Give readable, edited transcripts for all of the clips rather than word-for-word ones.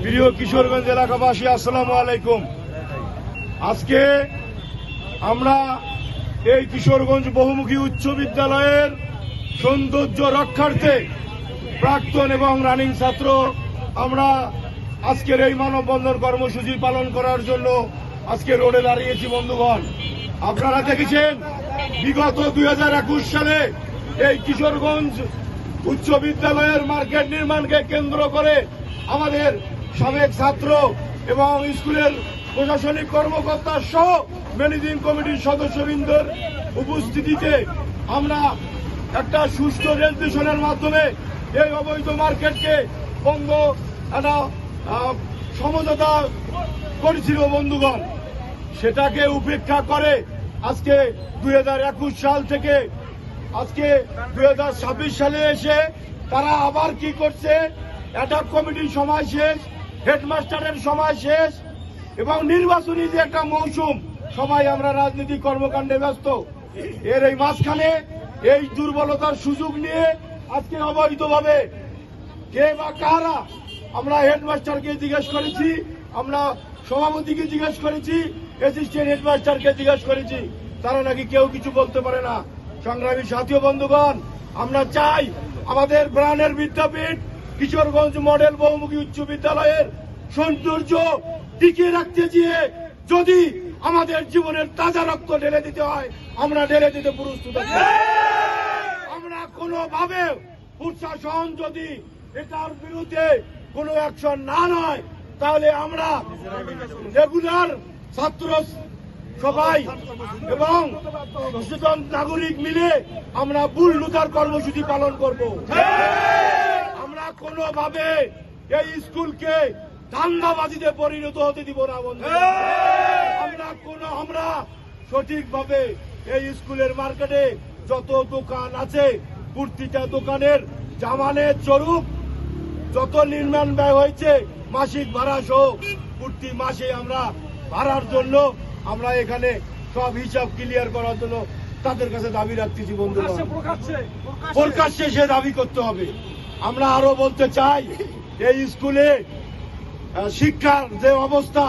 প্রিয় কিশোরগঞ্জ এলাকাবাসী, আসসালামু আলাইকুম। আজকে আমরা এই কিশোরগঞ্জ বহুমুখী উচ্চ বিদ্যালয়ের সৌন্দর্য রক্ষার্থে প্রাক্তন এবং রানিং ছাত্র আমরা আজকের এই মানববন্ধন কর্মসূচি পালন করার জন্য আজকে রোডে দাঁড়িয়েছি। বন্ধুগণ, আপনারা দেখেছেন বিগত 2021 সালে এই কিশোরগঞ্জ উচ্চ বিদ্যালয়ের মার্কেট নির্মাণকে কেন্দ্র করে আমাদের সাবেক ছাত্র এবং স্কুলের প্রশাসনিক কর্মকর্তা সহ ম্যানেজিং কমিটির সদস্যবৃন্দের উপস্থিতিতে আমরা একটা সুষ্ঠু রেজিস্ট্রেশনের মাধ্যমে এই অবৈধ মার্কেটকে বন্ধ একটা সমঝোতা করেছিল। বন্ধুগণ, সেটাকে উপেক্ষা করে আজকে 2021 সাল থেকে আজকে 2026 সালে এসে তারা আবার কি করছে, অ্যাডহক কমিটির সময় শেষ, হেডমাস্টারের সময় শেষ এবং নির্বাচনী যে একটা মৌসুম, সবাই আমরা রাজনীতি কর্মকাণ্ডে ব্যস্ত। এর এই মাঝখানে এই দুর্বলতার সুযোগ নিয়ে আজকে অবৈধভাবে কে বা কারা, আমরা হেডমাস্টারকে জিজ্ঞেস করেছি, আমরা সভাপতিকে জিজ্ঞেস করেছি, অ্যাসিস্ট্যান্ট হেডমাস্টারকে জিজ্ঞেস করেছি, তারা নাকি কেউ কিছু বলতে পারে না। সংগ্রামী সাথী বন্ধুগণ, আমরা চাই আমাদের প্রাণের বিদ্যাপীঠ কিশোরগঞ্জ মডেল বহুমুখী উচ্চ বিদ্যালয়ের সৌন্দর্য টিকিয়ে রাখতে গিয়ে যদি আমাদের জীবনের তাজা রক্ত ঢেলে দিতে হয়, আমরা ঢেলে দিতে প্রস্তুত আছি। আমরা কোনোভাবে প্রশাসন যদি এটার বিরুদ্ধে কোনো অ্যাকশন না নয়, তাহলে আমরা রেগুলার ছাত্র সবাই এবং সচেতন নাগরিক মিলে আমরা বুল লুথার কর্মসূচি পালন করব। আমরা কোনোভাবে এই স্কুলকে ধান্দাবাজিতে পরিণত হতে দিব না। বন্ধু, আমরা সঠিকভাবে এই স্কুলের মার্কেটে যত দোকান আছে, প্রতিটা দোকানের জামানের স্বরূপ যত নির্মাণ ব্যয় হয়েছে মাসিক ভাড়া সহ প্রতি মাসে আমরা ভাড়ার জন্য আমরা এখানে সব হিসাব ক্লিয়ার করার জন্য তাদের কাছে দাবি রাখতেছি। বন্ধুরা, প্রকাশ্যে সে দাবি করতে হবে। আমরা আরো বলতে চাই, এই স্কুলে শিক্ষার যে অবস্থা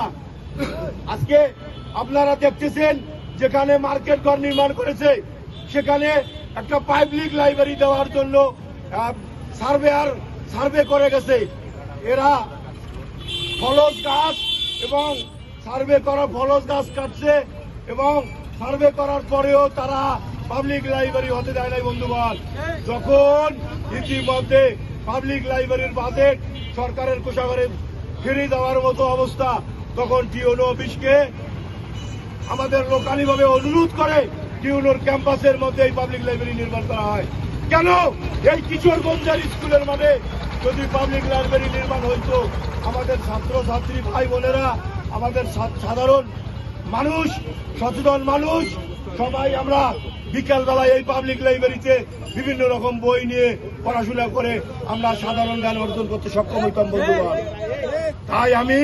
আজকে আপনারা দেখতেছেন, যেখানে মার্কেট ঘর নির্মাণ করেছে সেখানে একটা পাবলিক লাইব্রেরি দেওয়ার জন্য সার্ভে করে গেছে। এরা ফলস গাছ এবং সার্ভে করা ফলস গাছ কাটছে এবং সার্ভে করার পরেও তারা পাবলিক লাইব্রেরি হতে দেয় নাই। বন্ধুগণ, যখন ইতিমধ্যে পাবলিক লাইব্রেরির বাজেট সরকারের কোষাগারে ফিরিয়ে দেওয়ার মতো অবস্থা, তখন টিউনো অফিসকে আমাদের লোকালিভাবে অনুরোধ করে টিউনোর ক্যাম্পাসের মধ্যে এই পাবলিক লাইব্রেরি নির্মাণ করা হয়। কেন এই কিশোরগঞ্জের স্কুলের মাঠে যদি পাবলিক লাইব্রেরি নির্মাণ হইতো, আমাদের ছাত্র ছাত্রী ভাই বোনেরা, আমাদের সাধারণ মানুষ, সচেতন মানুষ সবাই আমরা বিকালবেলায় এই পাবলিক লাইব্রেরিতে বিভিন্ন রকম বই নিয়ে পড়াশোনা করে আমরা সাধারণ জ্ঞান অর্জন করতে সক্ষম হইতাম। বন্ধুগণ, তাই আমি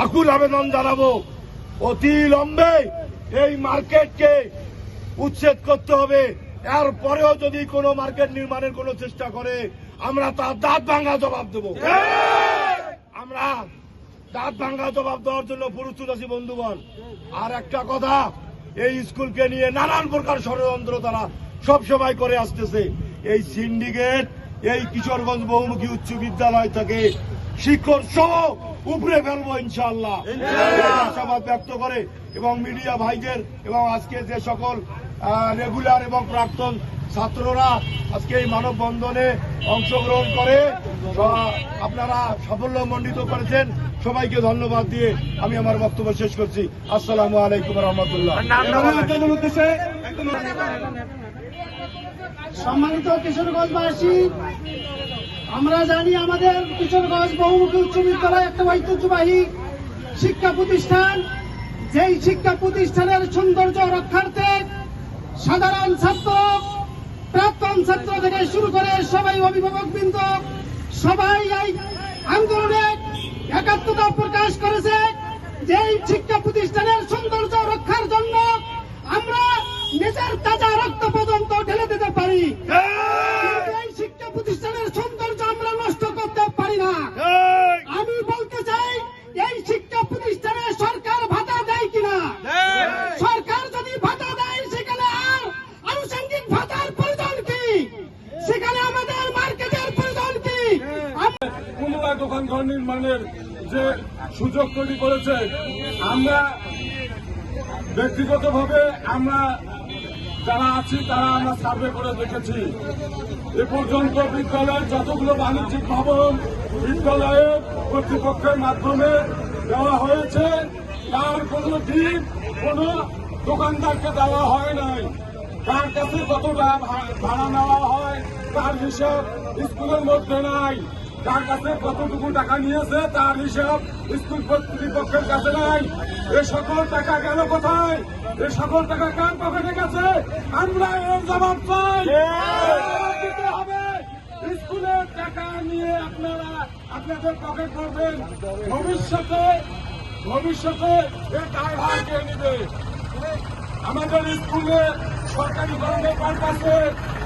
আকুল আবেদন জানাবো, অতি লম্বে এই মার্কেটকে উচ্ছেদ করতে হবে। এরপরেও যদি কোনো মার্কেট নির্মাণের কোনো চেষ্টা করে, আমরা তার দাঁত ভাঙা জবাব দেব। আমরা দাঁত ভাঙা জবাব দেওয়ার জন্য প্রস্তুত আছি। বন্ধুগণ, আর একটা কথা, এই স্কুলকে নিয়ে নানান প্রকার ষড়যন্ত্র তারা সবসময় করে আসতেছে। এই সিন্ডিকেট এই কিশোরগঞ্জ বহুমুখী উচ্চ বিদ্যালয় থেকে শিক্ষক সহ উপরে ফেলবো ইনশাআল্লাহ, আশাবাদ ব্যক্ত করে এবং মিডিয়া ভাইদের এবং আজকে যে সকল রেগুলার এবং প্রাক্তন ছাত্ররা আজকে এই মানববন্ধনে অংশগ্রহণ করে আপনারা সাফল্যমণ্ডিত করেছেন, সবাইকে ধন্যবাদ দিয়ে আমি আমার বক্তব্য শেষ করছি। আসসালামু আলাইকুম রহমতুল্লাহ। সম্মানিত কিশোরগঞ্জবাসী, আমরা জানি আমাদের কিশোরগঞ্জ বহুমুখী উচ্চ বিদ্যালয় একটা ঐতিহ্যবাহী শিক্ষা প্রতিষ্ঠান। যেই শিক্ষা প্রতিষ্ঠানের সৌন্দর্য রক্ষার্থে সাধারণ ছাত্র, প্রাক্তন ছাত্র থেকে শুরু করে সবাই অভিভাবকবৃন্দ সবাই এই আন্দোলনে একাত্মতা প্রকাশ করেছে। যেই শিক্ষা প্রতিষ্ঠানের সৌন্দর্য রক্ষার জন্য আমরা নিজের তাজা রক্ত পর্যন্ত ঢেলে দিতে পারি, এই শিক্ষা প্রতিষ্ঠানের সৌন্দর্য আমরা নষ্ট করতে পারি না। আমি দোকান ঘর নির্মাণের যে সুযোগ তৈরি করেছে, আমরা ব্যক্তিগতভাবে আমরা যারা আছি তারা আমরা সার্ভে করে দেখেছি। এ পর্যন্ত বিদ্যালয়ের যতগুলো বাণিজ্যিক ভবন বিদ্যালয়ের কর্তৃপক্ষের মাধ্যমে দেওয়া হয়েছে, তার কোনো দিক কোনো দোকানদারকে দেওয়া হয় নাই। তার কাছে কতটা ভাড়া নেওয়া হয় তার হিসাব স্কুলের মধ্যে নাই। তার কাছে কতটুকু টাকা নিয়েছে তার হিসাব স্কুল কর্তৃপক্ষের কাছে নাই। এ সকল টাকা গেল কোথায়? এ সকল টাকা কার পকেটে গেছে? আমরা এর জবাব চাই। দিতে হবে। স্কুলের টাকা নিয়ে আপনারা আপনাদের পকেট করবেন, ভবিষ্যতে এর দায়ভার কে নেবে? আমাদের স্কুলে সরকারিকরণের পারপাসে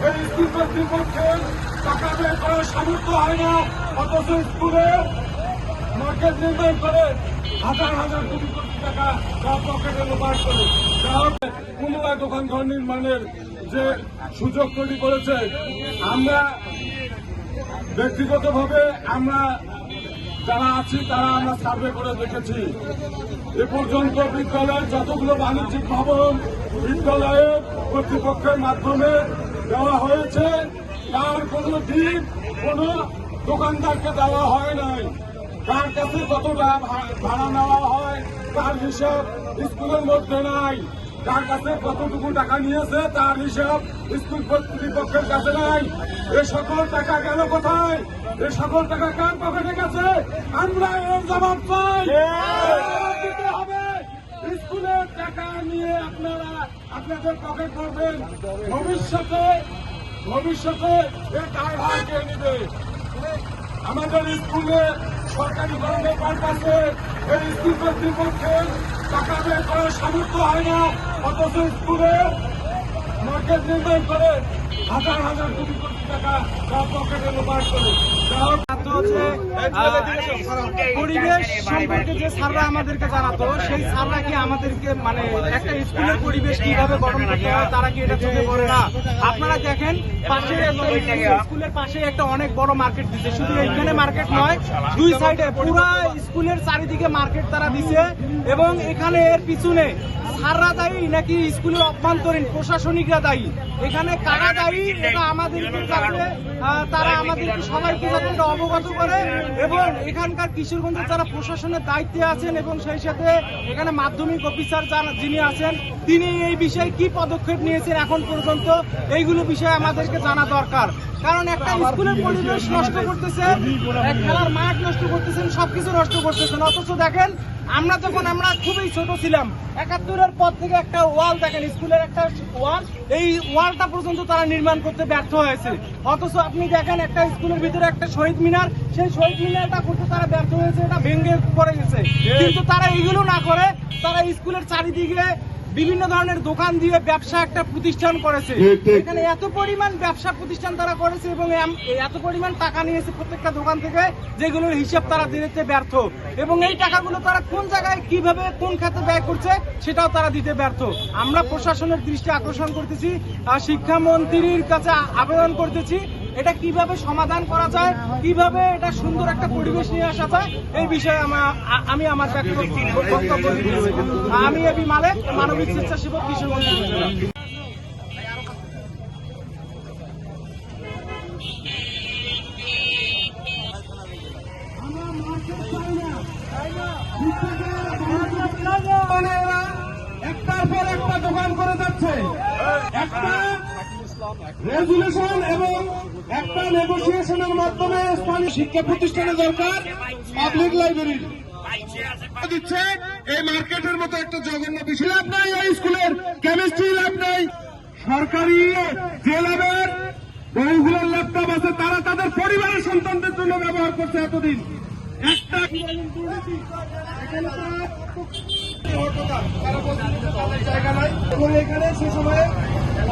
এই স্কুল কর্তৃপক্ষের টাকা বের করার সামর্থ্য হয় না, অথচ স্কুলে মার্কেট নির্মাণ করে হাজার হাজার কোটি কোটি টাকা তার পকেটে লোপাট করে। পুনরায় দোকান ঘর নির্মাণের যে সুযোগ তৈরি করেছে, আমরা ব্যক্তিগতভাবে আমরা যারা আছি তারা আমরা সার্ভে করে দেখেছি। এ পর্যন্ত বিদ্যালয়ের যতগুলো বাণিজ্যিক ভবন বিদ্যালয়ের কর্তৃপক্ষের মাধ্যমে দেওয়া হয়েছে, তার কোনো দিক কোনো দোকানদারকে দেওয়া হয় নাই। তার কাছে কতটা ভাড়া নেওয়া হয় তার হিসাব স্কুলের মধ্যে নাই। তার কাছে কতটুকু টাকা নিয়েছে তার হিসাব স্কুল কর্তৃপক্ষের কাছে নাই। এ সকল টাকা গেল কোথায়? এ সকল টাকা কার পকেটে গেছে? আমরা এর জবাব চাই। দিতে হবে। স্কুলের টাকা নিয়ে আপনারা আপনাদের পকেট করবেন, ভবিষ্যতে এর দায়ভার কে নেবে? আমাদের স্কুলে সরকারিকরণের পারপাসে এই স্কুল কর্তৃপক্ষের টাকা বের করার সামর্থ্য হয় না, অথচ স্কুলে মার্কেট নির্মাণ করে হাজার হাজার কোটি কোটি টাকা তার পকেটে লোপাট করে। পরিবেশ সম্পর্কে যে স্যাররা আমাদেরকে জানাতো, সেই স্যাররা কি আমাদেরকে মানে একটা স্কুলের পরিবেশ কিভাবে গঠন করতে হয় তারা কি এটা চোখে পড়ে না? আপনারা দেখেন পাশে স্কুলের পাশে একটা অনেক বড় মার্কেট দিচ্ছে। শুধু এইখানে মার্কেট নয়, দুই সাইডে পুরা স্কুলের চারিদিকে মার্কেট তারা দিছে। এবং এখানে এর পিছনে স্যাররা দায়ী নাকি স্কুলের অভ্যন্তরীণ প্রশাসনিকরা দায়ী? এখানে কারা দায়ী এটা আমাদেরকে যাতে তারা আমাদেরকে সবাইকে যাতে এটা অবগত করে। এবং এখানকার কিশোরগঞ্জের যারা প্রশাসনের দায়িত্বে আছেন এবং সেই সাথে এখানে মাধ্যমিক অফিসার যিনি আছেন তিনি এই বিষয়ে কি পদক্ষেপ নিয়েছেন এখন পর্যন্ত, এইগুলো বিষয়ে আমাদেরকে জানা দরকার। কারণ একটা স্কুলের পরিবেশ নষ্ট করতেছেন, খেলার মাঠ নষ্ট করতেছেন, সবকিছু নষ্ট করতেছেন। অথচ দেখেন আমরা খুবই ছোট ছিলাম, ৭১-এর পর থেকে একটা ওয়াল দেখেন, স্কুলের একটা ওয়াল, এই ওয়ালটা পর্যন্ত তারা নির্মাণ করতে ব্যর্থ হয়েছে। অথচ আপনি দেখেন একটা স্কুলের ভিতরে একটা শহীদ মিনার, সেই শহীদ মিনারটা করতে তারা ব্যর্থ হয়েছে, এটা ভেঙে পড়ে গেছে। কিন্তু তারা এইগুলো না করে তারা স্কুলের চারিদিকে বিভিন্ন ধরনের দোকান দিয়ে ব্যবসা একটা প্রতিষ্ঠান করেছে। এখানে এত পরিমাণ ব্যবসা প্রতিষ্ঠান তারা করেছে এবং এত পরিমাণ টাকা নিয়েছে প্রত্যেকটা দোকান থেকে, যেগুলোর হিসাব তারা দিতে ব্যর্থ। এবং এই টাকাগুলো তারা কোন জায়গায় কিভাবে কোন খাতে ব্যয় করছে সেটাও তারা দিতে ব্যর্থ। আমরা প্রশাসনের দৃষ্টি আকর্ষণ করতেছি, শিক্ষামন্ত্রীর কাছে আবেদন করতেছি, এটা কিভাবে সমাধান করা যায়, কিভাবে এটা সুন্দর একটা পরিবেশ নিয়ে আসা যায়, এই বিষয়ে আমি আমার বক্তব্য দিয়েছি। আমি এবি মালেক, মানবিক স্বেচ্ছাসেবক, কিশোরগঞ্জ উপজেলা। একটার পর একটা দোকান করে যাচ্ছে, একটা রেজুলেশন এবং একটা নেগোসিয়েশনের মাধ্যমে স্থানীয় শিক্ষা প্রতিষ্ঠানে দরকার পাবলিক লাইব্রেরি দিচ্ছে। এই মার্কেটের মতো একটা জঘন্য বিষয় লাভ নাই, এই স্কুলের কেমিস্ট্রি ল্যাব নাই, সরকারি যে ল্যাবের বইগুলোর ল্যাপটপ আছে তারা তাদের পরিবারের সন্তানদের জন্য ব্যবহার করছে এতদিন। একটা জায়গা নাই এখানে, সে সময়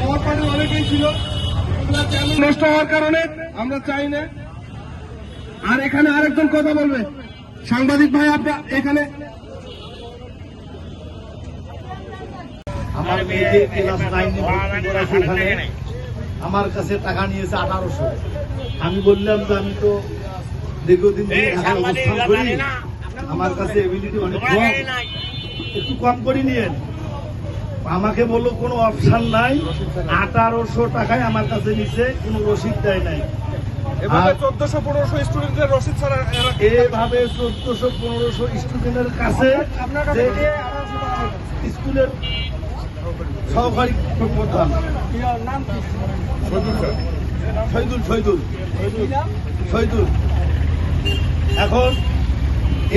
আমার পার্টির অনেকেই ছিল, নষ্ট হওয়ার কারণে আমরা চাই না। আর এখানে আরেকজন কথা বলবে, সাংবাদিক ভাই আপনার এখানে। আমার মেয়েকে ক্লাস 9-এ ভর্তি করাইছে, এখানে আমার কাছে টাকা নিয়েছে 1800। আমি বললাম যে আমি তো দীর্ঘদিন ধরে ঢাকায় অবস্থান করি, আমার কাছে এবিলিটি অনেক কম, একটু কম করে নিয়েন। আমাকে বললো কোনো অপশন নাই, 1800 টাকায় আমার কাছে নিচে কোনো রসিদ দেয় নাই। এভাবে 1400-1500 স্টুডেন্টের রসিদ ছাড়া এভাবে 1400-1500 স্টুডেন্টের কাছে যে স্কুলের সহকারী প্রধান শহীদুল এখন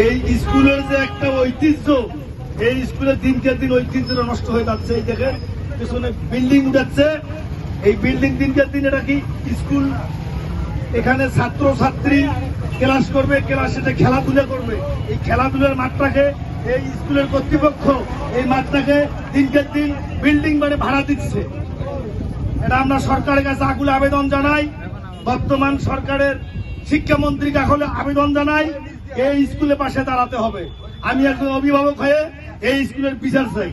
এই স্কুলের যে একটা ঐতিহ্য, এই স্কুলের দিনকে দিন ঐতিহ্যটা নষ্ট হয়ে যাচ্ছে। এই দেখেন পিছনে বিল্ডিং উঠাচ্ছে, এই বিল্ডিং দিনকে দিন এটা কি স্কুল, এখানে ছাত্র ছাত্রী ক্লাস করবে, ক্লাসে খেলাধুলা করবে, এই খেলাধুলার মাঠটাকে এই স্কুলের কর্তৃপক্ষ এই মাঠটাকে দিনকে দিন বিল্ডিং মানে ভাড়া দিচ্ছে। এটা আমরা সরকারের কাছে আকুলে আবেদন জানাই, বর্তমান সরকারের শিক্ষামন্ত্রীকে আকুলে আবেদন জানাই, এই স্কুলের পাশে দাঁড়াতে হবে। আমি একজন অভিভাবক হয়ে এই স্কুলের বিচার চাই।